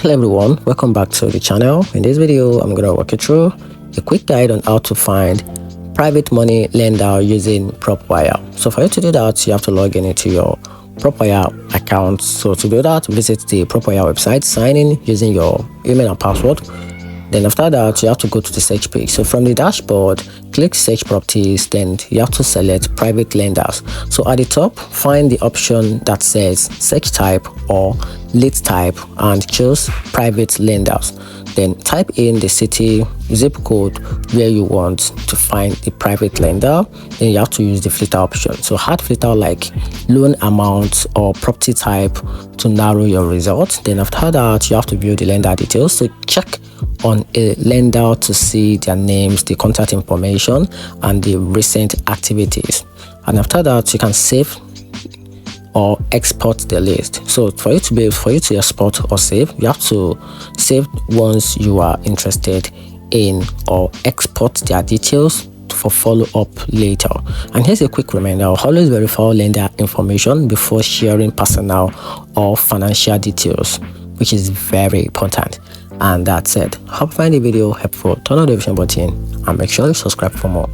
Hello everyone, welcome back to the channel. In this video I'm going to walk you through a quick guide on how to find private money lender using Propwire. So for you to do that, you have to log in into your Propwire account. So to do that, visit the Propwire website, sign in using your email and password. Then after that, you have to go to the search page. So from the dashboard, click search properties, then you have to select private lenders. So at the top, find the option that says search type or lead type and choose private lenders. Then type in the city, zip code where you want to find the private lender. Then you have to use the filter option. So add filter like loan amount or property type to narrow your results. Then after that, you have to view the lender details. So check on a lender to see their names, the contact information, and the recent activities. And after that, you can save or export the list. So for you to export or save, you have to save ones you are interested in or export their details for follow-up later. And here's a quick reminder: always verify lender information before sharing personal or financial details, which is very important. And that's it. Hope you find the video helpful. Turn on the notification button and make sure you subscribe for more.